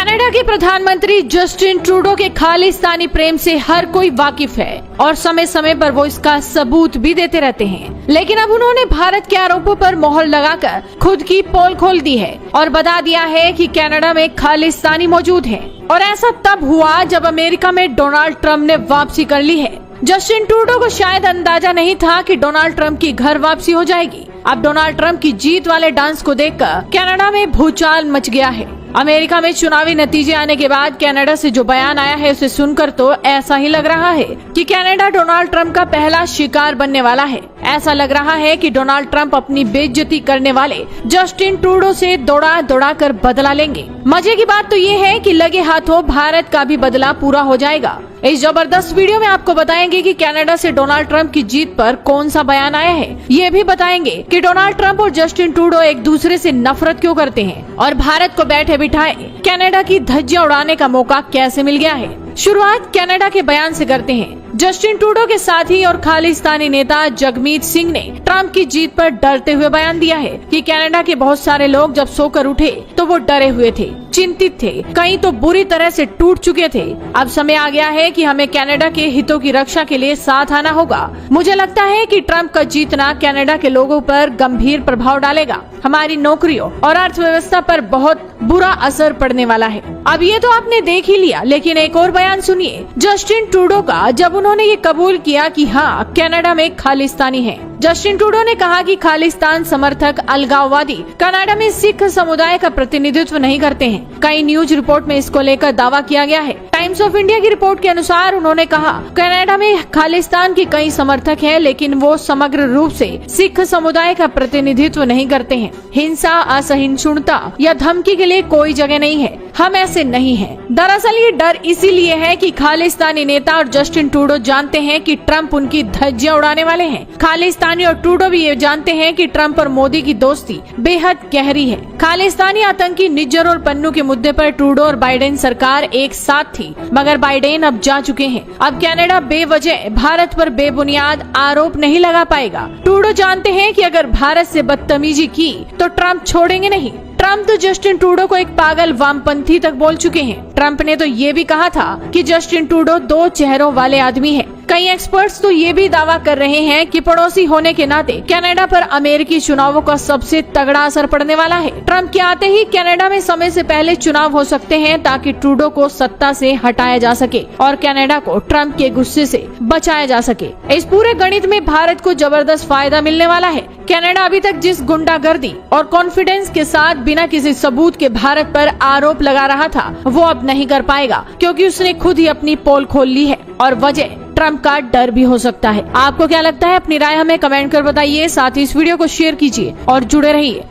Canada के प्रधानमंत्री Justin Trudeau के खालिस्तानी प्रेम से हर कोई वाकिफ है और समय समय पर वो इसका सबूत भी देते रहते हैं। लेकिन अब उन्होंने भारत के आरोपों पर मोहर लगाकर खुद की पोल खोल दी है और बता दिया है कि कनाडा में खालिस्तानी मौजूद है। और ऐसा तब हुआ जब अमेरिका में डोनाल्ड ट्रंप ने वापसी कर ली है। जस्टिन ट्रूडो को शायद अंदाजा नहीं था कि डोनाल्ड ट्रंप की घर वापसी हो जाएगी। अब डोनाल्ड ट्रंप की जीत वाले डांस को देखकर कनाडा में भूचाल मच गया है। अमेरिका में चुनावी नतीजे आने के बाद कनाडा से जो बयान आया है उसे सुनकर तो ऐसा ही लग रहा है कि कनाडा डोनाल्ड ट्रंप का पहला शिकार बनने वाला है। ऐसा लग रहा है कि डोनाल्ड ट्रंप अपनी बेइज्जती करने वाले जस्टिन ट्रूडो से दौड़ा कर बदला लेंगे। मजे की बात तो ये है कि लगे हाथों भारत का भी बदला पूरा हो जाएगा। इस जबरदस्त वीडियो में आपको बताएंगे कि कनाडा से डोनाल्ड ट्रंप की जीत पर कौन सा बयान आया है। ये भी बताएंगे कि डोनाल्ड ट्रंप और जस्टिन ट्रूडो एक दूसरे से नफरत क्यों करते हैं और भारत को बैठे बिठाए कनाडा की धज्जियां उड़ाने का मौका कैसे मिल गया है। शुरुआत कनाडा के बयान से करते हैं। जस्टिन ट्रूडो के साथी और खालिस्तानी नेता जगमीत सिंह ने ट्रंप की जीत पर डरते हुए बयान दिया है कि कनाडा के बहुत सारे लोग जब सोकर उठे तो वो डरे हुए थे, चिंतित थे, कई तो बुरी तरह से टूट चुके थे। अब समय आ गया है कि हमें कनाडा के हितों की रक्षा के लिए साथ आना होगा। मुझे लगता है कि ट्रंप का जीतना कनाडा के लोगों पर गंभीर प्रभाव डालेगा। हमारी नौकरियों और अर्थव्यवस्था पर बहुत बुरा असर पड़ने वाला है। अब ये तो आपने देख ही लिया, लेकिन एक और बयान सुनिए जस्टिन ट्रूडो का, जब उन्होंने ये कबूल किया कि हाँ कनाडा में खालिस्तानी है। जस्टिन ट्रूडो ने कहा कि खालिस्तान समर्थक अलगाववादी कनाडा में सिख समुदाय का प्रतिनिधित्व नहीं करते हैं। कई न्यूज रिपोर्ट में इसको लेकर दावा किया गया है। टाइम्स ऑफ इंडिया की रिपोर्ट के अनुसार उन्होंने कहा कनाडा में खालिस्तान के कई समर्थक हैं, लेकिन वो समग्र रूप से सिख समुदाय का प्रतिनिधित्व नहीं करते हैं। हिंसा, असहिष्णुता या धमकी के लिए कोई जगह नहीं है। हम ऐसे नहीं हैं। दरअसल ये डर इसीलिए है कि खालिस्तानी नेता और जस्टिन ट्रूडो जानते हैं कि ट्रंप उनकी धज्जियां उड़ाने वाले हैं। खालिस्तानी और ट्रूडो भी ये जानते हैं कि ट्रंप और मोदी की दोस्ती बेहद गहरी है। खालिस्तानी आतंकी निज्जर और पन्नू के मुद्दे पर ट्रूडो और बाइडेन सरकार एक साथ थी, मगर बाइडेन अब जा चुके हैं। अब कनाडा बेवजह भारत पर बेबुनियाद आरोप नहीं लगा पाएगा। ट्रूडो जानते हैं कि अगर भारत से बदतमीजी की तो ट्रंप छोड़ेंगे नहीं। ट्रंप तो जस्टिन ट्रूडो को एक पागल वामपंथी तक बोल चुके हैं। ट्रंप ने तो ये भी कहा था कि जस्टिन ट्रूडो दो चेहरों वाले आदमी है। कई एक्सपर्ट्स तो ये भी दावा कर रहे हैं कि पड़ोसी होने के नाते कनाडा पर अमेरिकी चुनावों का सबसे तगड़ा असर पड़ने वाला है। ट्रंप के आते ही कनाडा में समय से पहले चुनाव हो सकते हैं ताकि ट्रूडो को सत्ता से हटाया जा सके और कनाडा को ट्रंप के गुस्से से बचाया जा सके। इस पूरे गणित में भारत को जबरदस्त फायदा मिलने वाला है। कनाडा अभी तक जिस गुंडागर्दी और कॉन्फिडेंस के साथ बिना किसी सबूत के भारत पर आरोप लगा रहा था वो अब नहीं कर पाएगा, क्योंकि उसने खुद ही अपनी पोल खोल ली है और वजह ट्रंप का डर भी हो सकता है। आपको क्या लगता है? अपनी राय हमें कमेंट कर बताइए। साथ ही इस वीडियो को शेयर कीजिए और जुड़े रहिए